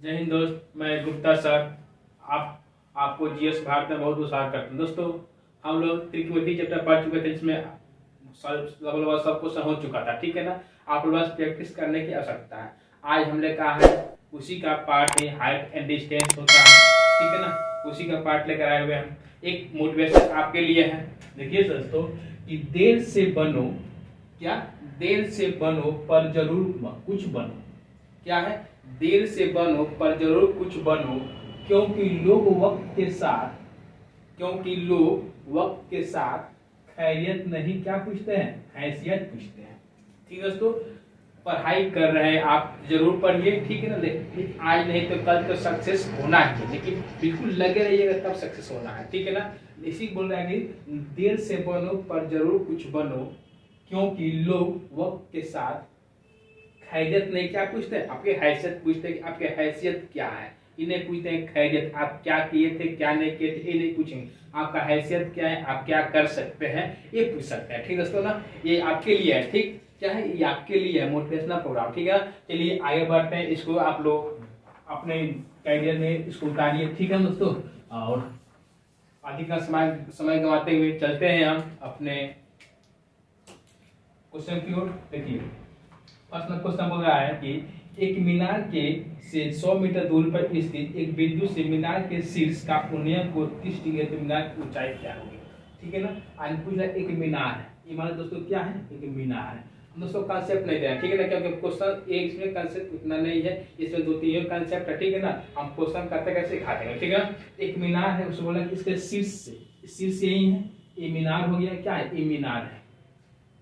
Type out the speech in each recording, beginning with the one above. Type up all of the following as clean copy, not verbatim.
जय हिंद दोस्त, मैं गुप्ता सर आपको जीएस भारत में बहुत उत्साह करता हूँ। दोस्तों, हम लोग त्रिकोणमिति चैप्टर पढ़ चुके थे, जिसमें लगभग सब क्वेश्चन हो चुका था। ठीक है ना, आप लोग बस प्रैक्टिस करने की आवश्यकता है। आज हमने कहा है उसी का पार्ट है, हाइट एंड डिस्टेंस होता है। ठीक है ना, उसी का पार्ट लेकर आए हुए हैं। एक मोटिवेशन आपके लिए है। देखिए दोस्तों कि देर से बनो, क्या देर से बनो पर जरूर कुछ बनो। क्या है? देर से बनो पर जरूर कुछ बनो, क्योंकि लोग वक्त के साथ खैरियत नहीं क्या पूछते हैं, हैसियत पूछते हैं। ठीक है दोस्तों, पढ़ाई कर रहे हैं आप, जरूर पढ़िए। ठीक है ना, लेकिन आज नहीं तो कल तो सक्सेस होना है, लेकिन बिल्कुल लगे रहिएगा तब सक्सेस होना है। ठीक है ना, इसी बोल रहा है कि देर से बनो पर जरूर कुछ बनो, क्योंकि लोग वक्त के साथ खैरियत नहीं क्या पूछते हैं, आपकी हैसियत पूछते हैं कि आपकी हैसियत क्या है। इन्हें पूछते हैं खैरियत, आप क्या किए थे क्या नहीं किए थे, ये नहीं पूछेंगे। आपका हैसियत क्या है, आप क्या कर सकते हैं, ये पूछ सकते हैं। ठीक दोस्तों ना, ये आपके लिए है। ठीक, क्या है, ये आपके लिए है मोटिवेशनल प्रोग्राम। ठीक है, चलिए आगे बढ़ते हैं। इसको आप लोग अपने कैरियर में इसको उतारिए। ठीक है दोस्तों, और अधिक का समय गंवाते हुए चलते हैं हम अपने क्वेश्चन की ओर। देखिए, फर्स्ट क्वेश्चन बोल रहा है कि एक मीनार के से 100 मीटर दूर पर स्थित एक बिंदु से मीनार के शीर्ष का उन्नयन को 30 डिग्री, तो मीनार की ऊंचाई क्या होगी। ठीक है ना, आज पूछ रहा है एक मीनार है। ये मान दोस्तों क्या है, एक मीनार है। दोस्तों कंसेप्ट नहीं देना। ठीक है ना, क्योंकि क्वेश्चन एक इसमें कंसेप्ट उतना नहीं है, इसमें 2-3 कंसेप्ट है। ठीक है ना, हम क्वेश्चन करते कैसे खा देंगे। ठीक है ना, एक मीनार है, उसको बोला कि इसके शीर्ष यही है, ये मीनार हो गया। क्या है, ये मीनार है,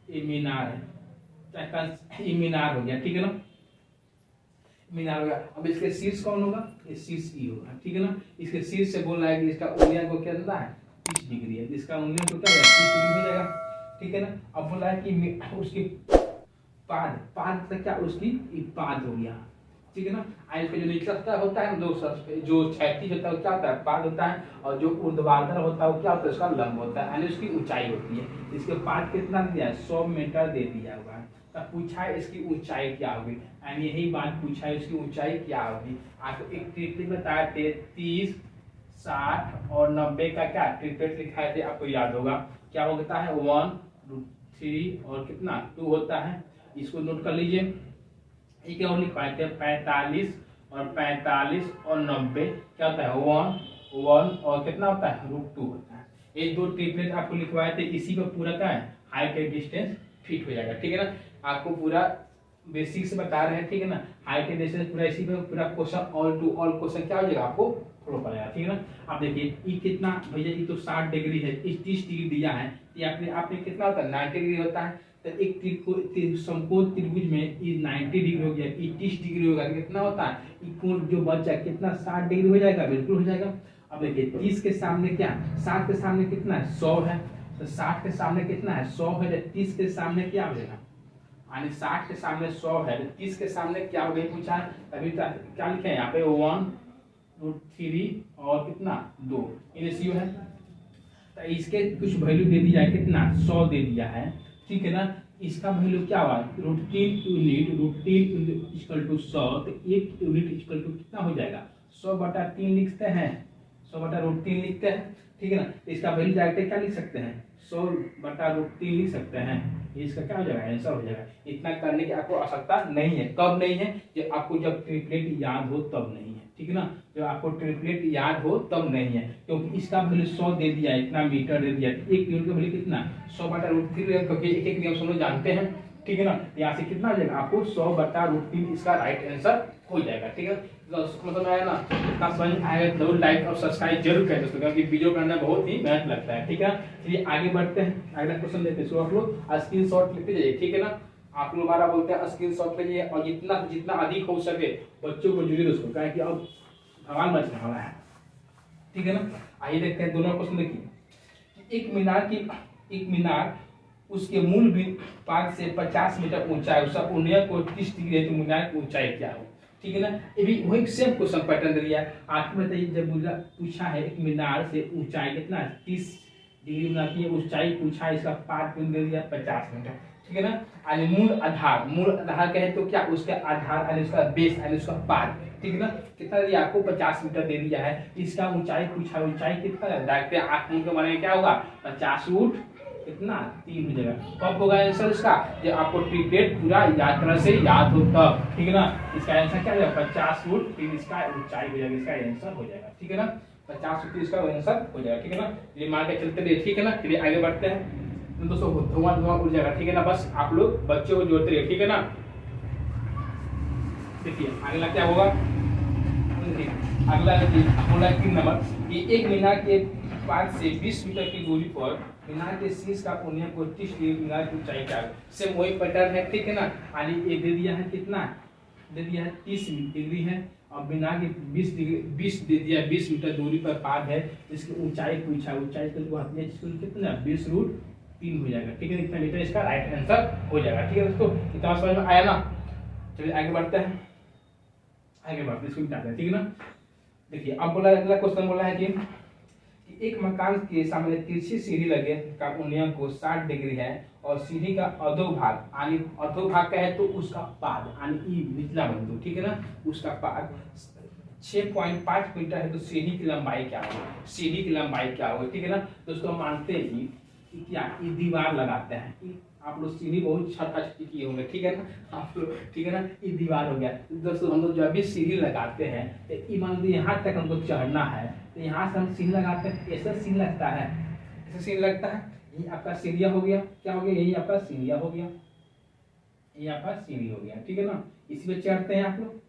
ये मीनार है, ये मीनार हो गया। ठीक है ना, मीनार हो गया। अब इसके शीर्ष कौन होगा, ये शीर्ष ई होगा। ठीक है ना, इसके शीर्ष से बोल रहा है कि इसका उन्नयन को क्या देता है, 30 डिग्री है, इसका उन्नयन को क्या 30 डिग्री हो जाएगा। ठीक है ना, अब बोल रहा है कि उसकी पाद तक क्या, उसकी पाद हो गया। ठीक है ना, आज इसका जो निचला सतह होता है, जो क्षैतिज होता है वो क्या होता है, पाद होता है, और जो ऊर्ध्वाधर होता है वो क्या होता है, उसका लंब होता है, यानी उसकी ऊंचाई होती है। इसके पाद कितना दिया है, 100 मीटर दे दिया हुआ है। तब पूछा है इसकी ऊंचाई क्या होगी, यानी यही बात पूछा है, इसकी ऊंचाई क्या होगी। आपको एक ट्रिपलेट बताया थे, 30, 60 और 90 का क्या ट्रिपलेट लिखाए थे, आपको याद होगा। क्या होता है, 1, 3 और कितना 2 होता है। इसको नोट कर लीजिए। क्या और लिख पाए थे, 45 और 45 और 90 क्या होता है, 1 और कितना होता है, √2 होता है। ये 2 ट्रिपलेट आपको लिखवाए थे, इसी पर पूरा क्या है, हाइट एंड डिस्टेंस फिट हो जाएगा। ठीक है ना, आपको पूरा बेसिक से बता रहे हैं। ठीक है ना, हाइट एंड डिस्टेंस पूरा इसी पे पूरा question all to all question क्या हो जाएगा, आपको फॉलो पड़ेगा। ठीक है ना, आप देखिए ये कितना भैया, ये तो 60 डिग्री है, 30 डिग्री दिया है, ये आपने कितना होता है, 90 डिग्री होता है। तो एक समकोण त्रिभुज में ये 90 डिग्री हो गया, ये 30 डिग्री होगा, कितना होता है, ये कोण जो बच जाए कितना 60 डिग्री हो जाएगा, बिल्कुल हो जाएगा। अब देखिए 30 के सामने क्या, 60 के सामने कितना है, 100 है, तो 60 के सामने कितना है, 100 है। 30 के सामने क्या हो जाएगा, यानी 60 के सामने 100 है, 30 के सामने क्या हो गई पूछा है, तभी क्या लिखे हैं यहाँ पे 1√3 और कितना 2 रेशियो है। तो इसके कुछ वैल्यू दे दिया है, कितना 100 दे दिया है। ठीक है ना, इसका वैल्यू क्या हुआ, √3 यूनिट, √3 इक्वल टू 100, तो 1 यूनिट इक्वल टू कितना हो जाएगा, 100/3 लिखते हैं, 100/√3 लिखते हैं। ठीक है ना, इसका वैल्यू डायरेक्ट क्या लिख सकते हैं, 100/√3 लिख सकते हैं। इसका क्या हो जाएगा, आंसर हो जाएगा। इतना करने की आपको आवश्यकता नहीं है। कब नहीं है, जब आपको जब ट्रिपलेट याद हो तब नहीं है। ठीक है ना, जब आपको ट्रिपलेट याद हो तब नहीं है, क्योंकि इसका वैल्यू 100 दे दिया, इतना मीटर दे दिया, एक यूनिट का वैल्यू कितना 100/√3, क्योंकि एक नियम हम लोग जानते हैं। ठीक है ना, यहाँ से कितना हो जाएगा, आपको 100/√3 इसका राइट आंसर हो जाएगा। ठीक है, मतलब आया ना, इतना समझ आएगा जरूर लाइक और सब्सक्राइब जरूर करें दोस्तों, क्योंकि वीडियो बनाना बहुत ही मेहनत लगता है। ठीक है, चलिए आगे बढ़ते हैं, अगला क्वेश्चन देखते हैं। सो आप लोग स्क्रीनशॉट लिखते जाइए। ठीक है ना, आप लोग हमारा बोलते हैं स्क्रीनशॉट लीजिए, और जितना अधिक हो सके बच्चों को जुड़िए दोस्तों, क्या है कि अब भगवान बचने वाला है। ठीक है ना, आइए देखते हैं दोनों क्वेश्चन। देखिए एक मीनार उसके मूल पाद से 50 मीटर ऊंचा है, उसका उन्नयन को 30 डिग्री है, तो मीनार की ऊंचाई क्या हो। ठीक है ना, ये भी वही सेम क्वेश्चन पैटर्न दिया है। आपको बताइए, जब पूछा है एक मीनार से ऊंचाई कितना 30 डिग्री बनाती है, ऊंचाई पूछा है, इसका पाद दे दिया 50 मीटर। ठीक है ना। यानी मूल आधार क्या है तो क्या उसका आधार यानी उसका बेस यानी उसका पाद, ठीक है ना। कितना दिया आपको 50 मीटर दे दिया है। इसका ऊंचाई पूछा, ऊंचाई कितना है देखते हैं। 8 के माने क्या होगा 50 रूट कितना 3 हो जाएगा। कब होगा आंसर इसका जब आपको ट्रिपलेट पूरा यात्रा से याद हो तब, ठीक है ना। इसका आंसर क्या हो जाएगा 50 रूट 3 इसका ऊंचाई हो जाएगा, इसका आंसर हो जाएगा, ठीक है ना। 50 रूट 3 इसका आंसर हो जाएगा, ठीक है ना। ये मान के चलते रहिए, ठीक है ना। चलिए आगे बढ़ते हैं दोस्तों। धुआं उड़ जाएगा, ठीक है ना। बस आप लोग बच्चों को जोड़ते रहिए, ठीक है ना। देखिए अगला क्या होगा, अगला बोला 3 नंबर कि एक मीनार के पास से 20 मीटर की दूरी पर मीनार के शीर्ष का कोने को 30 डिग्री मीनार की ऊंचाई क्या है। सेम वही पैटर्न है, ठीक है ना। यानी ये दे दिया है कितना, दे दिया है 30 डिग्री है और मीनार के 20 डिग्री 20 दे दिया 20 मीटर दूरी पर पाद है। इसकी ऊंचाई पूछा, ऊंचाई कितना 20 रूट 3 हो जाएगा, ठीक है। इतना मीटर इसका राइट आंसर हो जाएगा, ठीक है दोस्तों। इतना समझ में आया ना। चलिए आगे बढ़ते हैं, आगे बढ़ते इसको मिटाते हैं, ठीक है ना। देखिए अब बोला अगला क्वेश्चन बोला है कि एक मकान के सामने तिरछी सीढ़ी लगे का उन्नयन को 60 डिग्री है और सीढ़ी का अधोभाग यानी अधोभाग का है तो उसका पाद यानी ई निचला बिंदु, ठीक है ना, उसका पाद 6.5 मीटर है तो सीढ़ी की लंबाई क्या होगी, सीढ़ी की लंबाई क्या होगी, ठीक है ना। दोस्तों मानते हैं कि क्या ये दीवार लगाते हैं, आप लोग सीढ़ी बहुत छठा किए होंगे, ठीक है ना आप लोग, ठीक है ना। ये दीवार हो गया दोस्तों। हम लोग जब भी सीढ़ी लगाते हैं तो मान लीजिए यहाँ तक हमको चढ़ना है तो यहाँ से हम सीढ़ी लगाते हैं, ऐसा सीढ़ी लगता है, ऐसा सीढ़ी लगता है। यही आपका सीढ़िया हो गया, क्या हो गया, यही आपका सीढ़िया हो गया, ये आपका सीढ़ी हो गया, ठीक है ना। इसमें चढ़ते हैं आप लोग,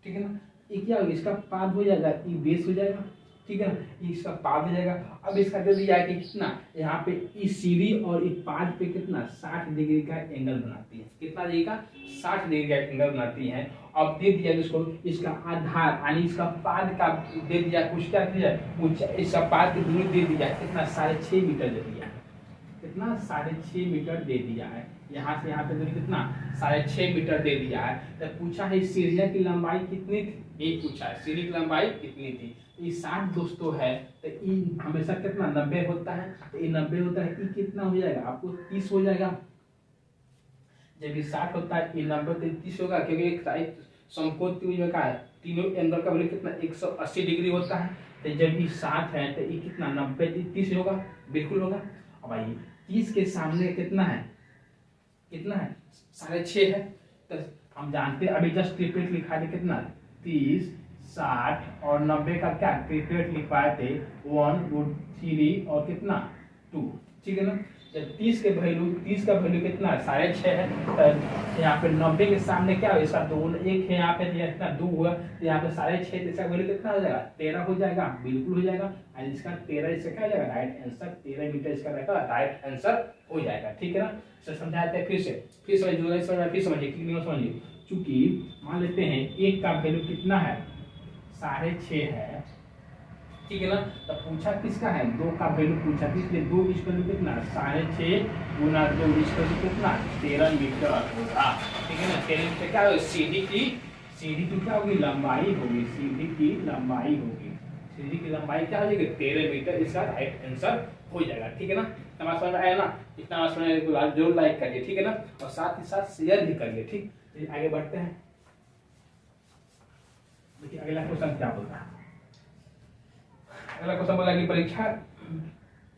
ठीक है ना। ये क्या होगा इसका पाद हो जाएगा, ये बेस हो जाएगा, ठीक है ना। इसका पाद हो जाएगा। अब इसका दे दिया है कि कितना यहाँ पे इस सीढ़ी और इस पाद पे कितना 60 डिग्री का एंगल बनाती है, कितना डिग्री का 60 डिग्री का एंगल बनाती है। अब दे दिया इसको इसका आधार यानी इसका पाद का दे दिया कुछ, क्या दिया ऊंचा, इसका पाद की दूरी दे दिया कितना 6.5 मीटर दे दिया है, कितना 6.5 मीटर दे दिया है। यहाँ से यहाँ पे दूरी कितना 6.5 मीटर दे दिया है। तो पूछा है सीढ़िया की लंबाई कितनी थी, ये पूछा है सीढ़ी की लंबाई कितनी थी। ये 60 दोस्तों है तो ये हमेशा कितना 90 होता है, तो ये 90 होता है, ये कितना हो जाएगा आपको 30 हो जाएगा। जब ये 60 होता है ये 90 तो 30 होगा, क्योंकि एक साइड समकोण त्रिभुज का है, तीनों एंगल का वैल्यू कितना 180 डिग्री होता है। तो जब ये 60 है तो ये कितना 90 30 होगा, बिल्कुल होगा। अब आइए 30 के सामने कितना है, कितना है 6.5 है। तो हम जानते हैं अभी जस्ट ट्रिपलेट लिखा है कितना 30 60 और 90 का क्या ट्रिपलेट लिखवाए थे 1√3 और कितना 2, ठीक है ना। जब 30 का वैल्यू कितना 6.5 है तो यहाँ पे 90 के सामने क्या हो इसका 2 1 है, यहाँ पे कितना 2 हुआ तो यहाँ पे 6.5 इसका वैल्यू कितना हो जाएगा 13 हो जाएगा, बिल्कुल हो जाएगा। और इसका 13 इसका क्या हो जाएगा राइट आंसर, 13 मीटर इसका रहेगा राइट आंसर हो जाएगा, ठीक है ना। सर समझाते हैं फिर समझिए, फिर समझिए क्लियर समझिए। चूंकि मान लेते हैं एक का वैल्यू कितना है 6.5 है, ठीक है ना। तो पूछा किसका है 2 का वैल्यू पूछा, इसलिए 2 इसका वैल्यू कितना 6.5 गुना 2 इसका वैल्यू कितना 13 मीटर होगा, ठीक है ना। 13 मीटर क्या होगा सीढ़ी की क्या होगी लंबाई होगी, सीढ़ी की लंबाई होगी, सीढ़ी की लंबाई क्या हो जाएगी 13 मीटर, इसका राइट आंसर हो जाएगा, ठीक है ना। समझ में आया ना। इतना समझ में जरूर लाइक करिए, ठीक है ना, और साथ ही साथ शेयर भी करिए, ठीक। आगे बढ़ते हैं, देखिए अगला क्वेश्चन क्या बोलता है। अगला क्वेश्चन बोला कि परीक्षा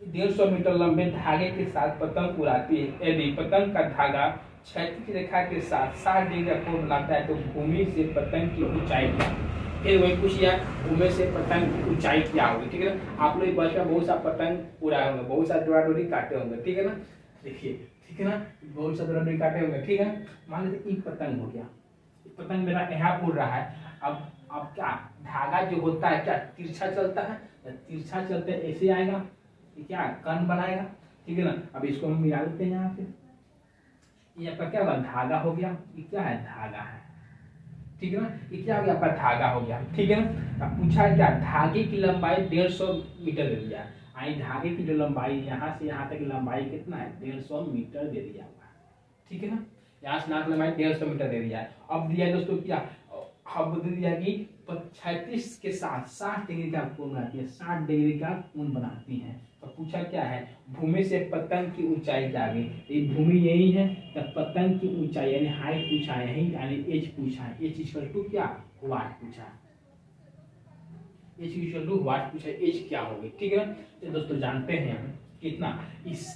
150 मीटर लंबे धागे के साथ पतंग उड़ाती है, यदि पतंग का धागा क्षैतिज रेखा के साथ 60 डिग्री का कोण बनाता है तो भूमि से पतंग की ऊंचाई क्या। फिर वही पूछिए भूमि से पतंग की ऊंचाई क्या होगी, ठीक है ना। आप लोग बचपन में बहुत सा पतंग उड़ाए होंगे, बहुत सा डोरा डोरी काटे होंगे, ठीक है ना। देखिए ठीक है ना, बहुत सा डोरा डोरी काटे होंगे, ठीक है। मान लीजिए एक पतंग हो गया, पतंग मेरा यहाँ उड़ रहा है। अब क्या धागा जो होता है क्या तिरछा चलता है, तिरछा चलते ऐसे आएगा, क्या कण बनाएगा, ठीक है ना। अब इसको हम मिला देते हैं यहाँ पे, ये आपका क्या होगा धागा हो गया, ये क्या है धागा है, ठीक है ना। ये क्या हो गया आपका धागा हो गया, ठीक है ना। अब पूछा है क्या धागे की लंबाई 150 मीटर दे दिया है, आई धागे की जो लंबाई यहाँ से यहाँ तक लंबाई कितना है 150 मीटर दे दिया हुआ है, ठीक है ना। यहाँ से नाक लंबाई 150 मीटर दे दिया है। अब दिया दोस्तों क्या अब दे दिया कि 36 के साथ 60 डिग्री का कोण बनाती है, 60 डिग्री का कोण बनाती है। और पूछा क्या है, भूमि से पतंग की ऊंचाई क्या है। ये भूमि यही है, तो पतंग की ऊंचाई यानी हाइट पूछा है यही, यानी एच पूछा है। एच इक्वल टू क्या, वाट पूछा है। एच इक्वल टू वाट पूछा है, एच क्या होगी, ठीक है ना। तो दोस्तों जानते हैं हम कितना, इस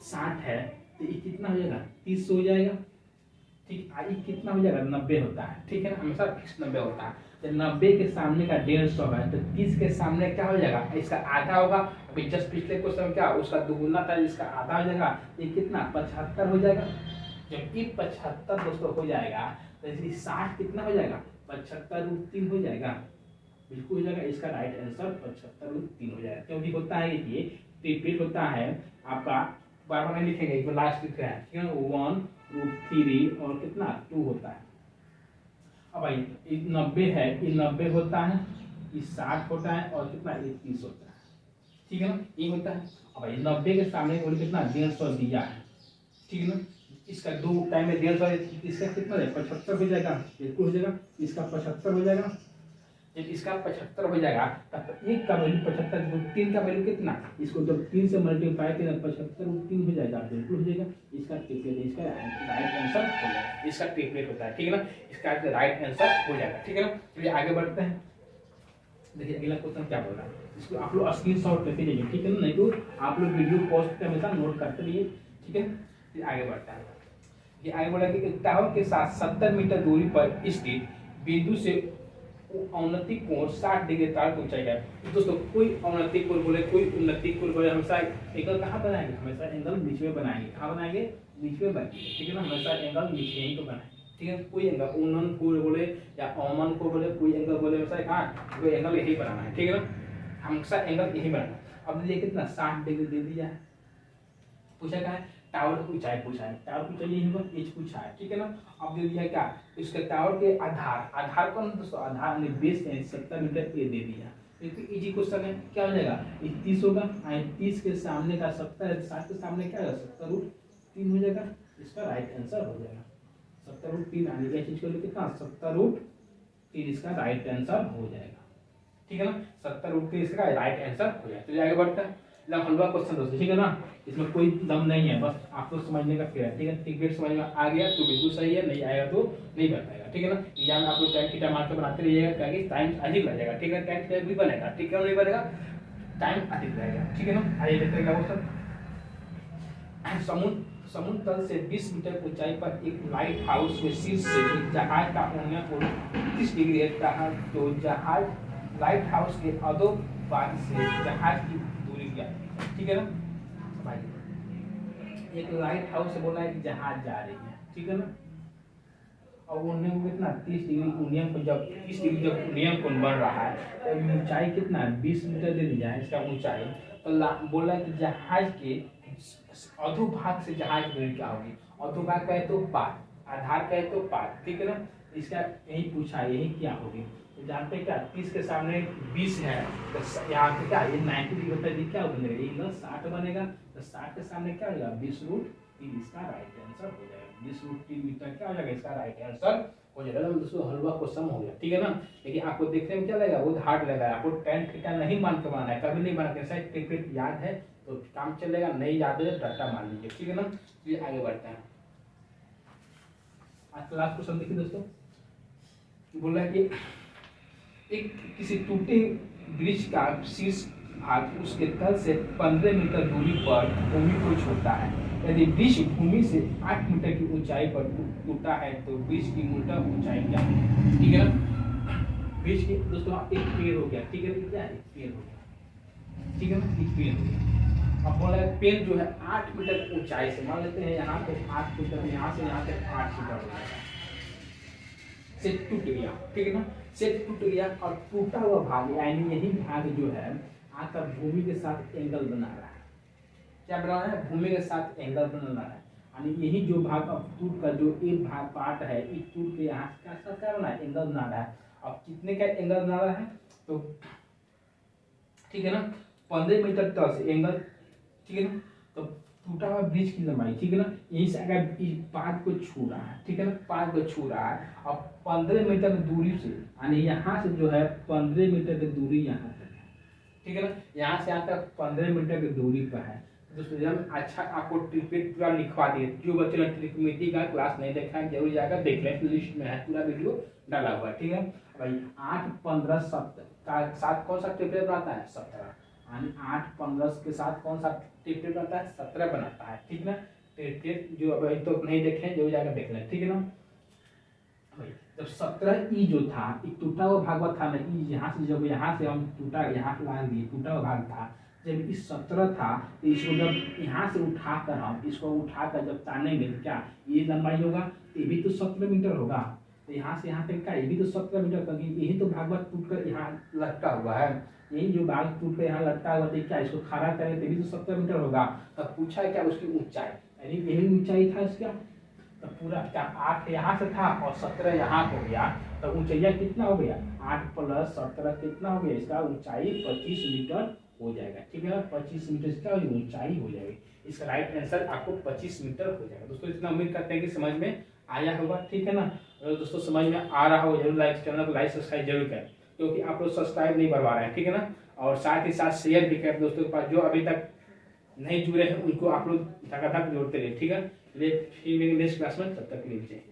60 है तो ये कितना हो जाएगा, 30 हो जाएगा, ठीक। आई कितना हो जाएगा, 90 होता है, ठीक है ना, हमेशा फिक्स 90 होता है। तो 90 के सामने का 150 है, तो 30 के सामने क्या हो जाएगा, इसका आधा होगा। अभी जस्ट पिछले क्वेश्चन क्या, उसका दुगुना था, इसका आधा हो जाएगा, ये कितना 75 हो जाएगा। जब ये 75 दोस्तों हो जाएगा तो इसलिए 60 कितना हो जाएगा, 75√3 हो जाएगा, बिल्कुल हो जाएगा। इसका राइट आंसर 75√3 हो जाएगा, क्योंकि होता है ये रिपीट होता है आपका, बार बार नहीं लिखेंगे, एक बार लास्ट लिख रहे हैं, ठीक है, 1√3 और कितना 2 होता है। अब भाई 90 है, ये 90 होता है, ये 60 होता है और कितना 30 होता है, ठीक है ना, ये होता है। अब भाई 90 के सामने कितना 150 दिया है, ठीक है ना, इसका 2 टाइम में 150, इसका कितना है 75 हो जाएगा, बिल्कुल हो जाएगा, इसका 75 हो जाएगा। जब इसका 75 हो जाएगा तब एक का वैल्यू 75, 3 का वैल्यू कितना, इसको जब 3 से मल्टीप्लाई करें 75√3 हो जाएगा, बिल्कुल हो जाएगा। इसका ट्रिपलेट, इसका राइट आंसर हो जाएगा, इसका ट्रिपलेट होता है, ठीक है ना, इसका राइट आंसर हो जाएगा, ठीक है ना। चलिए आगे बढ़ते हैं, देखिए अगला क्वेश्चन क्या बोल रहा है, इसको आप लोग स्क्रीनशॉट लेते जाइए, ठीक है ना, नहीं तो आप लोग वीडियो पॉज पे हमेशा नोट करते रहिए, ठीक है। फिर आगे बढ़ता है, ये आगे बोला कि एक टावर के साथ 70 मीटर दूरी पर स्थित बिंदु से औन्नति कोण 60 डिग्री तार को ऊंचाई है। तो दोस्तों कोई औन्नति कोण बोले, कोई उन्नति कोण बोले, हमेशा एंगल कहाँ बनाएंगे, हमेशा एंगल बीच में बनाएंगे, कहाँ बनाएंगे, बीच में बनाएंगे, ठीक है ना, हमेशा एंगल नीचे ही तो बनाएंगे, ठीक है। कोई एंगल उन्नन कोण बोले या अवमन कोण बोले, कोई एंगल बोले, हमेशा कहाँ कोई एंगल यही बनाना है, ठीक है ना, हमेशा एंगल यही बनाना है। अब देखिए कितना 60 डिग्री दे दिया है, पूछा क्या है, टावर की ऊंचाई पूछा है, टावर की ऊंचाई यही होगा, एच पूछा है, ठीक है ना। अब दे दिया क्या, इसके टावर के आधार, आधार कौन दोस्तों, आधार ने बेस 70 मीटर ये दे दिया, तो इजी क्वेश्चन है, क्या हो जाएगा, 30 होगा, 30 के सामने का 70, 60 के सामने क्या होगा 70√3 हो जाएगा, इसका राइट आंसर हो जाएगा 70√3, आने का चीज को कितना 70√3, इसका राइट आंसर हो जाएगा, ठीक है ना, 70√3 इसका राइट आंसर हो जाएगा। तो आगे बढ़ता है, हलवा क्वेश्चन दोस्तों, ठीक है ना, इसमें कोई दम नहीं है, बस आपको समझने का फिर है, ठीक है, ठीक समझ में आ गया तो बिल्कुल सही है, नहीं आएगा तो नहीं बन पाएगा, ठीक है ना। एग्जाम में आप लोग टाइम थीटा मान के बनाते रहिएगा, क्योंकि टाइम अधिक लगेगा, ठीक है, टाइम थीटा भी बनेगा, ठीक है, नहीं बनेगा, टाइम अधिक लगेगा, ठीक है ना। आइए देखते हैं क्या क्वेश्चन, समुद्र तल से 20 मीटर ऊंचाई पर एक लाइट हाउस के शीर्ष से एक जहाज का कोणीय कोण 30 डिग्री है, तो जहाज लाइट हाउस के अधोभाग से जहाज की दूरी क्या, ठीक है ना। एक लाइट हाउस से बोला है कि जहाज जा रही है, ठीक है ना, और उन्हें कितना 30 डिग्री कोणीय को, जब 30 डिग्री जब कोणीय कोण बन रहा है तो ऊंचाई कितना 20 मीटर दे दिया है इसका ऊंचाई, तो बोला कि जहाज के अधोभाग से जहाज की दूरी क्या होगी, अधोभाग का है तो पार, आधार का है तो पार, ठीक है ना, इसका यही पूछा है, यही क्या होगी। तो जानते हैं क्या, 30 के सामने 20 है, तो यहाँ पे क्या ये 90 डिग्री होता है, क्या बनेगा, ये 60 बनेगा, तो 60 के सामने क्या हो जाएगा 20√3, इसका राइट आंसर हो जाएगा, 20√3 मीटर क्या हो जाएगा, इसका राइट आंसर हो जाएगा। दोस्तों हलवा क्वेश्चन हो गया, ठीक है ना। लेकिन आपको देखने में क्या लगेगा, बहुत हार्ड लगेगा, आपको tan थीटा नहीं मान के बनाना है, कभी नहीं बना के, शायद ट्रिपलेट याद है तो काम चलेगा, नहीं याद है डाटा मान लीजिए, ठीक है ना। चलिए आगे बढ़ते हैं, आज का लास्ट क्वेश्चन देखिए दोस्तों, बोल रहा है कि एक किसी टूटे ब्रिज का शीर्ष भाग उसके तल से 15 मीटर दूरी पर भूमि को छूता है, यदि ब्रिज भूमि से 8 मीटर की ऊंचाई पर टूटा है तो ब्रिज की मूलतः ऊंचाई क्या है, ठीक है ना। ब्रिज की दोस्तों एक पेड़ हो गया, ठीक है, क्या एक पेड़ हो गया, ठीक है ना, एक पेड़ हो गया। अब बोला है पेड़ जो है 8 मीटर ऊंचाई से, मान लेते हैं यहाँ पे 8 मीटर, यहाँ से यहाँ तक 8 मीटर हो जाएगा, से टूट गया, ठीक है ना, से टूट गया, और टूटा हुआ भाग यानी यही भाग जो है आकर भूमि के साथ एंगल बना रहा है, क्या बना रहा है, भूमि के साथ एंगल बना रहा है, यानी यही जो भाग अब टूट कर जो एक भाग पार्ट है, एक टूट के यहाँ का साथ क्या बना है, एंगल बना रहा है। अब कितने का एंगल बना रहा है, तो ठीक है ना 15 मीटर तक से एंगल, ठीक है ना, तो टूटा हुआ ब्रिज की लंबाई, ठीक है ना, यहीं से अगर इस पार्ट को छू रहा है, ठीक है ना, पार्ट को छू रहा है, अब 15 मीटर दूरी से, यानी यहाँ से जो है 15 मीटर की दूरी यहाँ तक है, ठीक है ना। यहाँ से यहाँ तक 15 मीटर की दूरी पर है। दोस्तों हम अच्छा आपको ट्रिपलेट पूरा लिखवा दिए, जो बच्चे ने त्रिकोणमिति का क्लास नहीं देखा है जरूर जाकर देख लें, लिस्ट में है पूरा वीडियो डाला हुआ है, ठीक है भाई। 8, 15, 17 का साथ कौन सा ट्रिपलेट बनाता है? 17। 8, 15 के साथ कौन सा ट्रिपलेट बनाता है? 17 बनाता है, ठीक है ना। ट्रिपलेट जो अभी तो नहीं देखे जरूर जाकर देख लें, ठीक है ना भाई। जब 17 ई जो था एक टूटा हुआ भाग था ना, ई यहाँ से जब यहाँ से हम टूटा यहाँ ला दिए टूटा हुआ भाग था, जब इस 17 था तो इसको जब यहाँ से उठाकर हम इसको उठाकर जब तानेंगे तो क्या ये लंबाई होगा, ये भी तो 17 मीटर होगा। तो यहाँ से यहाँ तक का ये भी तो 17 मीटर, क्योंकि यही तो भाग टूट कर यहाँ लटका हुआ है, यही जो भाग टूट कर यहाँ लटका हुआ तो क्या इसको खड़ा करें तो भी तो 17 मीटर होगा। तब पूछा है क्या उसकी ऊंचाई, यानी यही ऊंचाई था इसका। तो पूरा क्या 8 यहाँ से था और 17 यहाँ हो गया, तो ऊंचाई कितना हो गया? 8 + 17 कितना हो गया? इसका ऊंचाई 25 मीटर हो जाएगा, ठीक है ना। 25 मीटर इसका ऊंचाई हो जाएगी। इसका राइट आंसर आपको 25 मीटर हो जाएगा। दोस्तों इतना उम्मीद करते हैं कि समझ में आया होगा, ठीक है ना। अगर दोस्तों समझ में आ रहा हो जरूर चैनल को लाइक सब्सक्राइब जरूर करें, क्योंकि आप लोग सब्सक्राइब नहीं करवा रहे हैं, ठीक है ना। और साथ ही साथ शेयर भी करें दोस्तों के पास, जो अभी तक नहीं जुड़े हैं उनको आप लोग धकाधक जोड़ते रहे, ठीक है। फिर नेक्स्ट क्लास में तब तक लीजिए।